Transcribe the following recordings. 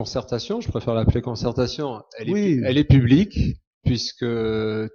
concertation, je préfère l'appeler concertation, Oui, elle est publique, puisque tout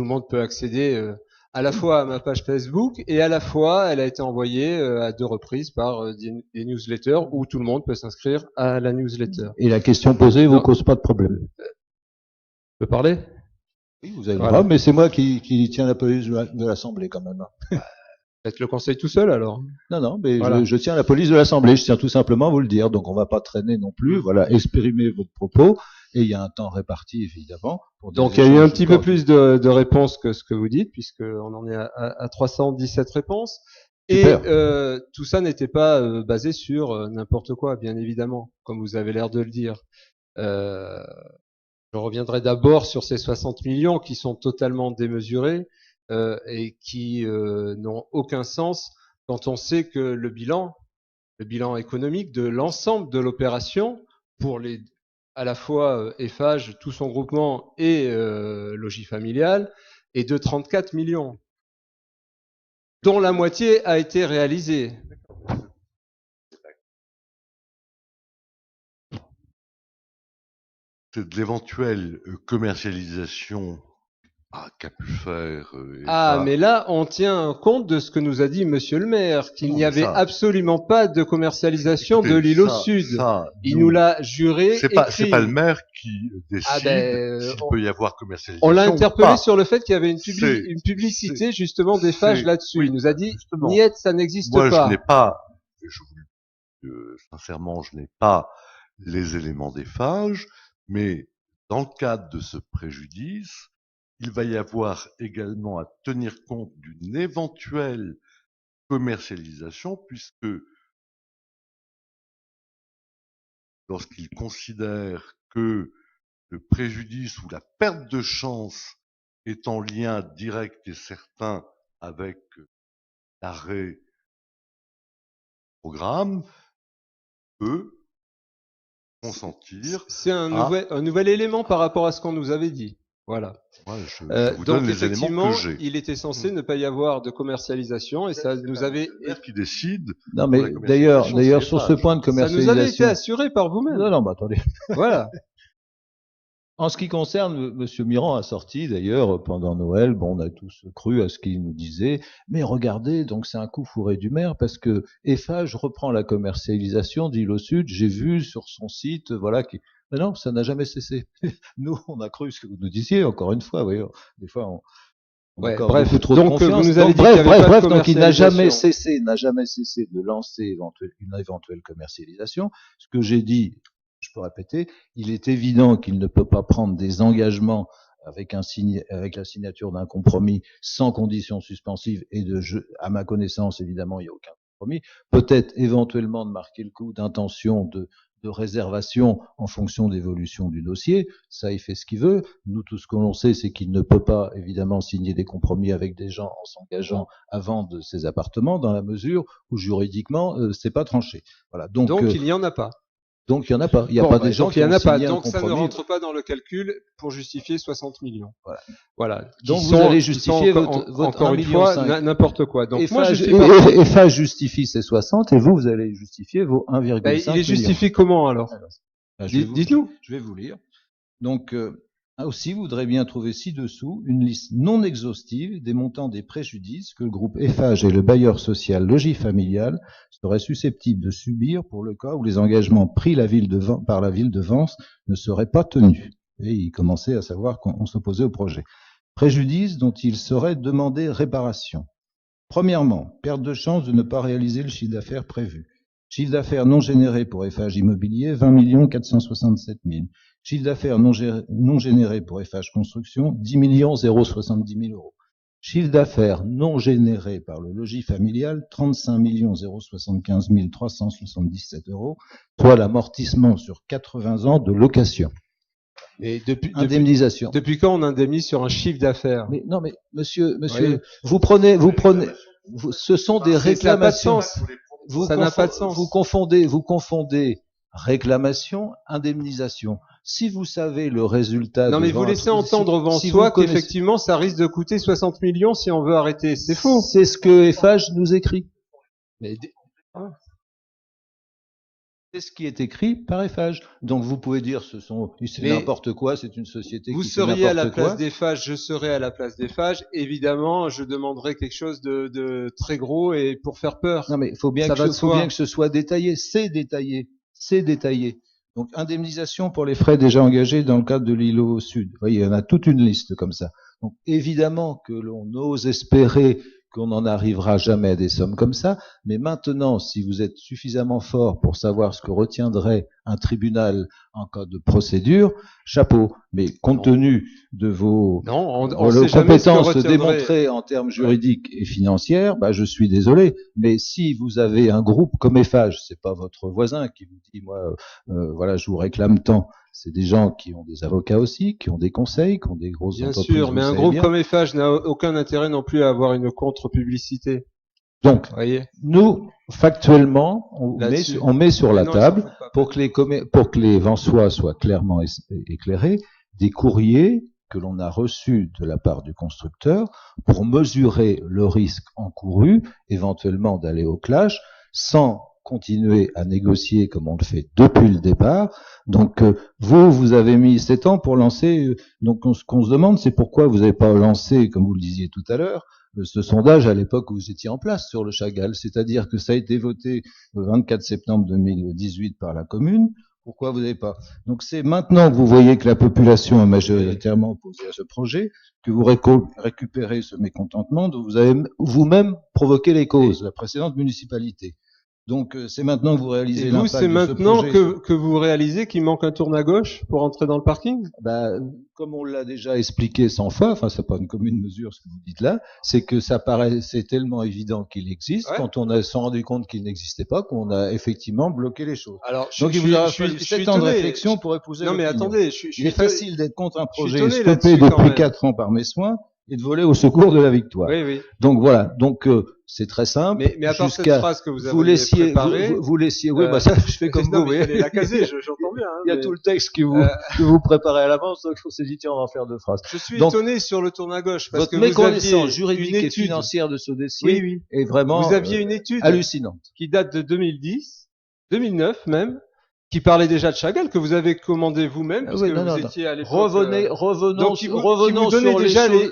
le monde peut accéder à la fois à ma page Facebook et à la fois elle a été envoyée à 2 reprises par des newsletters où tout le monde peut s'inscrire à la newsletter. et la question posée vous Donc, cause pas de problème. je peux parler? Oui, vous avez le droit, Voilà. mais c'est moi qui tiens la police de l'Assemblée quand même. Faites le conseil tout seul alors. Non, non, mais Voilà. je tiens la police de l'Assemblée, je tiens tout simplement à vous le dire, donc on va pas traîner non plus, voilà, exprimer votre propos, et il y a un temps réparti évidemment. Pour des Donc il y a eu un échanges petit peu cordiaux. plus de réponses que ce que vous dites, puisqu'on en est à 317 réponses. Et Super. tout ça n'était pas basé sur n'importe quoi, bien évidemment, comme vous avez l'air de le dire. Euh, je reviendrai d'abord sur ces 60 millions qui sont totalement démesurés et qui n'ont aucun sens quand on sait que le bilan économique de l'ensemble de l'opération pour à la fois Eiffage, tout son groupement et Logis Familial est de 34 millions, dont la moitié a été réalisée. C'est de l'éventuelle commercialisation qu'a pu faire Ah, EFA. mais là, on tient compte de ce que nous a dit Monsieur le maire, qu'il n'y avait absolument pas de commercialisation de l'île au sud. Il nous l'a juré. C'est pas le maire qui décide s'il peut y avoir commercialisation. On l'a interpellé ou pas. sur le fait qu'il y avait une publicité justement d'Eiffage là-dessus. Il nous a dit, niet, ça n'existe pas. Moi, je n'ai pas, sincèrement, je n'ai pas les éléments d'Eiffage, mais dans le cadre de ce préjudice, il va y avoir également à tenir compte d'une éventuelle commercialisation, puisque lorsqu'il considère que le préjudice ou la perte de chance est en lien direct et certain avec l'arrêt du programme, peut consentir. C'est un nouvel élément par rapport à ce qu'on nous avait dit. Voilà. Moi, je vous donne donc les éléments que j'ai. il était censé ne pas y avoir de commercialisation et ça nous avait. C'est le maire qui décide. Non, mais d'ailleurs, sur ce point de commercialisation. Ça nous avait été assuré par vous-même. Non, mais attendez. Voilà. En ce qui concerne, Monsieur Mirand a sorti d'ailleurs pendant Noël, bon, on a tous cru à ce qu'il nous disait, mais regardez, donc c'est un coup fourré du maire parce que Eiffage reprend la commercialisation d'Île au Sud. J'ai vu sur son site, voilà, mais non, ça n'a jamais cessé. Nous, on a cru ce que vous nous disiez. Encore une fois, voyez, des fois, on accorde beaucoup trop de confiance. Vous nous avez dit bref, donc il n'a jamais cessé de lancer une éventuelle commercialisation. Ce que j'ai dit, je peux répéter, il est évident qu'il ne peut pas prendre des engagements avec la signature d'un compromis sans conditions suspensives et à ma connaissance, évidemment, il n'y a aucun compromis. Peut-être éventuellement de marquer le coup d'intention de réservation en fonction d'évolution du dossier. Ça, il fait ce qu'il veut. Nous, tout ce que l'on sait, c'est qu'il ne peut pas, évidemment, signer des compromis avec des gens en s'engageant à vendre ses appartements dans la mesure où, juridiquement, c'est pas tranché. Voilà. Donc il n'y en a pas. Donc il n'y en a pas. Il n'y a pas des gens qui ont signé un compromis. Donc ça ne rentre pas dans le calcul pour justifier 60 millions. Voilà. Donc vous allez justifier votre encore une fois n'importe quoi. Donc moi Eiffage justifie ses 60 et vous allez justifier vos 1,5 millions. Il est justifié comment alors? Dites-nous. Je vais vous lire. Donc aussi, vous voudrez bien trouver ci-dessous une liste non exhaustive des montants des préjudices que le groupe Eiffage et le bailleur social Logis Familial seraient susceptibles de subir pour le cas où les engagements pris par la ville de Vence ne seraient pas tenus. Et il commençait à savoir qu'on s'opposait au projet. Préjudices dont il serait demandé réparation. Premièrement, perte de chance de ne pas réaliser le chiffre d'affaires prévu. Chiffre d'affaires non généré pour Eiffage Immobilier, 20 467 000. Chiffre d'affaires non généré pour Eiffage Construction, 10 070 000 euros. Chiffre d'affaires non généré par le logis familial, 35 075 377 euros, soit l'amortissement sur 80 ans de location. Et indemnisation. Depuis quand on indemnise sur un chiffre d'affaires? Mais non, mais monsieur, vous prenez, ce sont des réclamations. Ça n'a pas de sens. Vous confondez réclamation, indemnisation. Si vous savez le résultat... Non, mais vous laissez entendre Vansois qu'effectivement, ça risque de coûter 60 millions si on veut arrêter. C'est faux. C'est ce que Eiffage nous écrit. Mais C'est ce qui est écrit par Eiffage. Donc vous pouvez dire c'est Mais n'importe quoi, c'est une société vous qui fait seriez à la n'importe place quoi. d'Eiffage, je serais à la place d'Eiffage. Évidemment, je demanderais quelque chose de très gros et pour faire peur. Non mais il faut bien Ça va de soi. que ce soit détaillé. C'est détaillé. Donc indemnisation pour les frais déjà engagés dans le cadre de l'îlot Sud. Vous voyez, il y en a toute une liste comme ça. Donc évidemment que l'on ose espérer qu'on n'en arrivera jamais à des sommes comme ça, mais maintenant, si vous êtes suffisamment fort pour savoir ce que retiendrait un tribunal en cas de procédure, chapeau. Mais compte tenu de vos compétences démontrées en termes juridiques et financières, je suis désolé. Mais si vous avez un groupe comme Eiffage, c'est pas votre voisin qui vous dit, moi, voilà, je vous réclame tant. C'est des gens qui ont des avocats aussi, qui ont des conseils, qui ont des grosses entreprises. Bien sûr, mais un groupe comme Eiffage n'a aucun intérêt non plus à avoir une contre-publicité. Donc, nous, factuellement, on met sur la table, pour que les Vensois soient clairement éclairés, des courriers que l'on a reçus de la part du constructeur pour mesurer le risque encouru, éventuellement d'aller au clash, sans continuer à négocier comme on le fait depuis le départ. Donc vous avez mis 7 ans pour lancer. Donc ce qu'on se demande, c'est pourquoi vous n'avez pas lancé, comme vous le disiez tout à l'heure, ce sondage à l'époque où vous étiez en place sur le Chagall. C'est-à-dire que ça a été voté le 24 septembre 2018 par la commune. Pourquoi vous n'avez pas? Donc c'est maintenant que vous voyez que la population est majoritairement opposée à ce projet, que vous récupérez ce mécontentement, dont vous avez vous-même provoqué les causes, la précédente municipalité. Donc c'est maintenant que vous réalisez l'impact de ce projet. C'est maintenant que vous réalisez qu'il manque un tourne à gauche pour entrer dans le parking? Comme on l'a déjà expliqué 100 fois, enfin c'est pas une commune mesure ce que vous dites là, c'est que c'est tellement évident qu'il existe, quand on s'est rendu compte qu'il n'existait pas, qu'on a effectivement bloqué les choses. Alors, donc il vous aura fallu 7 ans de réflexion pour épouser l'opinion. Non mais attendez, il est facile d'être contre un projet stoppé depuis 4 ans par mes soins et de voler au secours de la victoire. Oui. Donc voilà, donc c'est très simple. Mais à part cette phrase que vous avez préparée, vous laissiez, ça je fais comme vous. Vous allez la caser, j'entends bien. Il y a tout le texte que vous préparez à l'avance, donc on s'est dit tiens on va en faire 2 phrases. Je suis étonné sur le tourne à gauche parce que votre méconnaissance juridique et financière de ce dossier est vraiment vous aviez une étude hallucinante qui date de 2010, 2009 même, qui parlait déjà de Chagall, que vous avez commandé vous-même, parce que vous étiez à l'époque...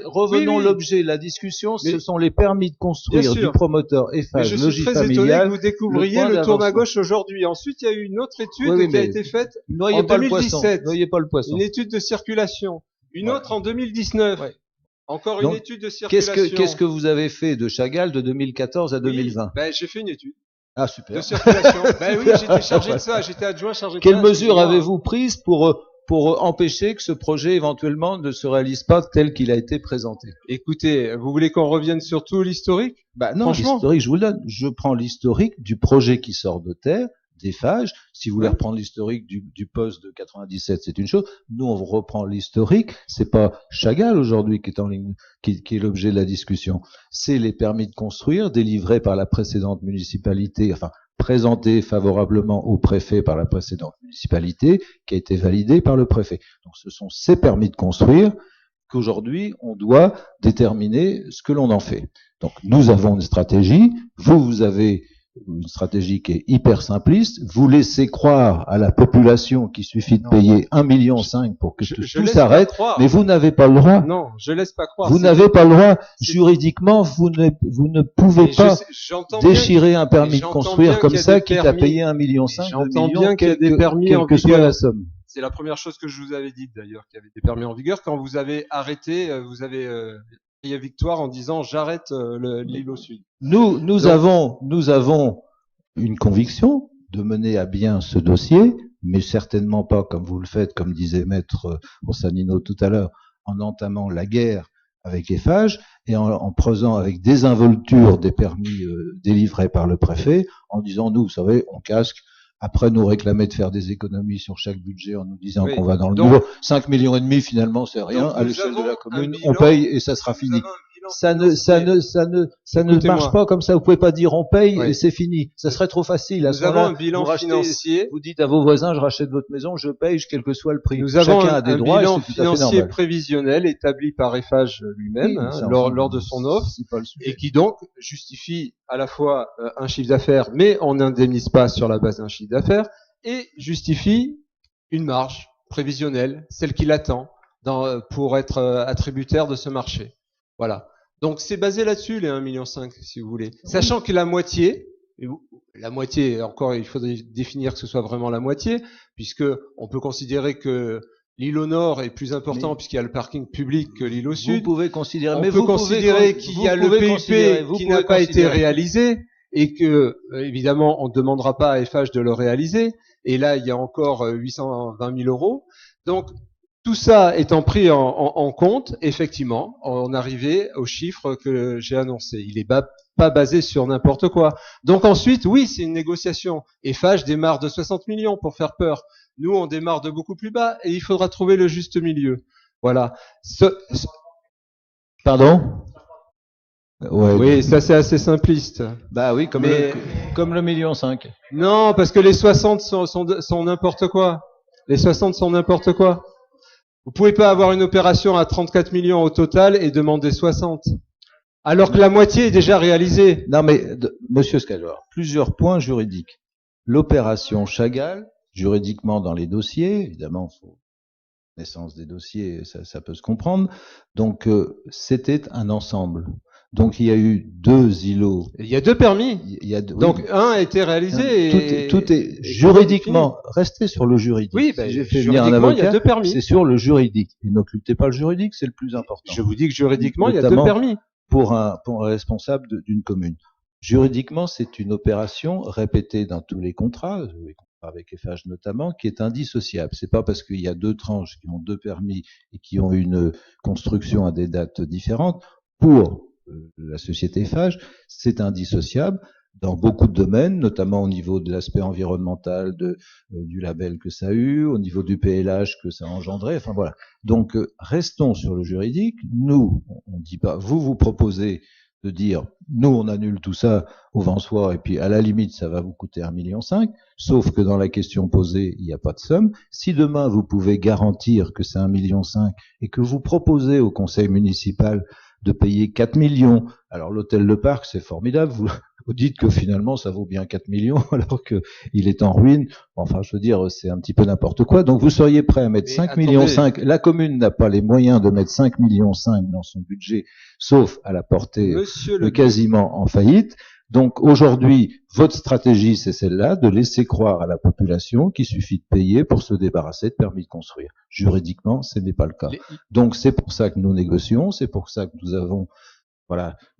Revenons l'objet, la discussion, ce sont les permis de construire du promoteur Eiffage Logis Familial. Je suis très étonné que vous découvriez le tourne à gauche aujourd'hui. Ensuite, il y a eu une autre étude qui a été faite en 2017. Noyez pas le poisson. Une étude de circulation. Une autre en 2019. Encore une étude de circulation. Qu'est-ce que vous avez fait de Chagall de 2014 à 2020? J'ai fait une étude. Ah, super. De circulation. Oui, j'étais chargé de ça, j'étais adjoint chargé de ça. Quelles mesures avez-vous prises pour empêcher que ce projet éventuellement ne se réalise pas tel qu'il a été présenté? Écoutez, vous voulez qu'on revienne sur tout l'historique? Non, l'historique, je vous le donne. Je prends l'historique du projet qui sort de terre, d'Eiffage. Si vous voulez reprendre l'historique du poste de 97, c'est une chose. Nous, on reprend l'historique. C'est pas Chagall aujourd'hui qui est en ligne, qui est l'objet de la discussion. C'est les permis de construire délivrés par la précédente municipalité, présentés favorablement au préfet par la précédente municipalité, qui a été validé par le préfet. Donc, ce sont ces permis de construire qu'aujourd'hui, on doit déterminer ce que l'on en fait. Donc, nous avons une stratégie. Vous avez une stratégie qui est hyper simpliste. Vous laissez croire à la population qu'il suffit de payer 1,5 million pour que tout s'arrête, mais vous n'avez pas le droit. Non, je laisse pas croire. Vous n'avez pas le droit. Juridiquement, vous ne pouvez pas déchirer un permis de construire comme ça, quitte à payer 1,5 million. J'entends bien qu'il y a des permis en vigueur. Quelle que soit la somme. C'est la première chose que je vous avais dite d'ailleurs, qu'il y avait des permis en vigueur. Quand vous avez arrêté, vous avez crié victoire en disant j'arrête l'îlot Sud. Nous avons une conviction de mener à bien ce dossier, mais certainement pas comme vous le faites, comme disait Maître Rossanino tout à l'heure, en entamant la guerre avec Eiffage et en creusant avec désinvolture des permis délivrés par le préfet, en disant nous, vous savez, on casque. Après nous réclamer de faire des économies sur chaque budget en nous disant qu'on va dans le nouveau 5,5 millions finalement c'est rien à l'échelle de la commune, on paye et ça sera fini. Ça ne marche pas comme ça. Vous pouvez pas dire on paye et c'est fini. Ça serait trop facile. Nous avons un bilan financier. Vous dites à vos voisins je rachète votre maison, je paye quel que soit le prix. Nous avons un bilan financier prévisionnel établi par Eiffage lui-même lors de son offre et qui donc justifie à la fois un chiffre d'affaires, mais on n'indemnise pas sur la base d'un chiffre d'affaires, et justifie une marge prévisionnelle, celle qu'il attend pour être attributaire de ce marché. Voilà. Donc c'est basé là-dessus les 1,5 million, si vous voulez. Sachant que la moitié, encore il faudrait définir que ce soit vraiment la moitié, puisque on peut considérer que l'île au nord est plus important puisqu'il y a le parking public que l'île au sud. Vous pouvez considérer, on peut considérer qu'il y a le PIP qui n'a pas été réalisé et que évidemment on ne demandera pas à FH de le réaliser. Et là il y a encore 820 000 euros. Donc tout ça étant pris en compte, effectivement, on arrivait au chiffre que j'ai annoncé. Il est pas basé sur n'importe quoi. Donc ensuite, oui, c'est une négociation. FH démarre de 60 millions pour faire peur. Nous, on démarre de beaucoup plus bas et il faudra trouver le juste milieu. Voilà. Pardon ? Ouais. Oui, ça c'est assez simpliste. Bah oui, comme le million 5. Non, parce que les 60 sont n'importe quoi. Les 60 sont n'importe quoi. Vous pouvez pas avoir une opération à 34 millions au total et demander 60. Alors que la moitié est déjà réalisée. Non mais, Monsieur Scalor, plusieurs points juridiques. L'opération Chagall, juridiquement dans les dossiers, évidemment, faut naissance des dossiers, ça peut se comprendre. Donc c'était un ensemble. Donc il y a eu 2 îlots. Il y a 2 permis. Donc un a été réalisé. Tout est juridiquement. Restez sur le juridique. Oui, si j'ai fait venir un avocat, il y a 2 permis. C'est sur le juridique. Et n'occultez pas le juridique, c'est le plus important. Je vous dis que juridiquement, il y a 2 permis. Pour un responsable d'une commune. Juridiquement, c'est une opération répétée dans tous les contrats avec FH notamment, qui est indissociable. C'est pas parce qu'il y a 2 tranches qui ont 2 permis et qui ont une construction à des dates différentes. Pour la société FH, c'est indissociable dans beaucoup de domaines, notamment au niveau de l'aspect environnemental du label que ça a eu, au niveau du PLH que ça a engendré, enfin voilà. Donc restons sur le juridique. Nous, on dit pas, vous proposez de dire, nous on annule tout ça au vent soit, et puis à la limite ça va vous coûter 1,5 million, sauf que dans la question posée, il n'y a pas de somme. Si demain vous pouvez garantir que c'est 1,5 million et que vous proposez au conseil municipal de payer 4 millions. Alors l'hôtel Le Parc, c'est formidable. Vous dites que finalement ça vaut bien 4 millions alors que il est en ruine. Enfin, je veux dire, c'est un petit peu n'importe quoi. Donc vous seriez prêt à mettre 5 millions 5. La commune n'a pas les moyens de mettre 5 millions 5 dans son budget, sauf à la portée de quasiment en faillite. Donc aujourd'hui, votre stratégie, c'est celle-là, de laisser croire à la population qu'il suffit de payer pour se débarrasser de permis de construire. Juridiquement, ce n'est pas le cas. Donc c'est pour ça que nous négocions, c'est pour ça que nous avons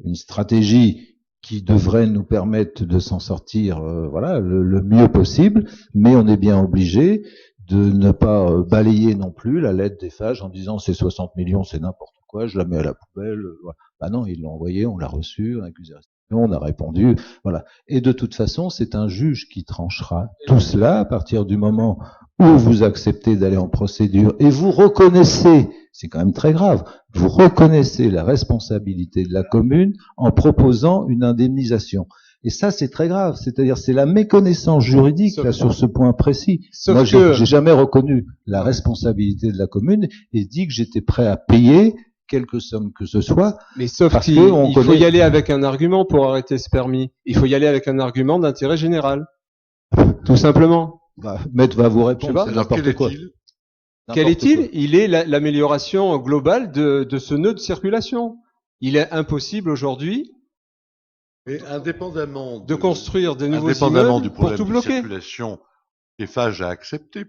une stratégie qui devrait nous permettre de s'en sortir le mieux possible, mais on est bien obligé de ne pas balayer non plus la lettre des FH en disant c'est 60 millions, c'est n'importe quoi, je la mets à la poubelle. Voilà. Bah non, ils l'ont envoyé, on l'a reçu, on a accusé. On a répondu, voilà. Et de toute façon, c'est un juge qui tranchera tout cela à partir du moment où vous acceptez d'aller en procédure et vous reconnaissez, c'est quand même très grave, vous reconnaissez la responsabilité de la commune en proposant une indemnisation. Et ça, c'est très grave. C'est-à-dire, c'est la méconnaissance juridique là sur ce point précis. Moi, j'ai jamais reconnu la responsabilité de la commune et dit que j'étais prêt à payer quelque somme que ce soit. Mais sauf qu'il faut y aller avec un argument pour arrêter ce permis. Il faut y aller avec un argument d'intérêt général. Tout simplement. Maître va vous répondre. Alors quel est-il ? Quel est-il ? Il est l'amélioration globale de ce nœud de circulation. Il est impossible aujourd'hui indépendamment de construire des nouveaux immeubles du pour tout bloquer. Circulation, FH a accepté.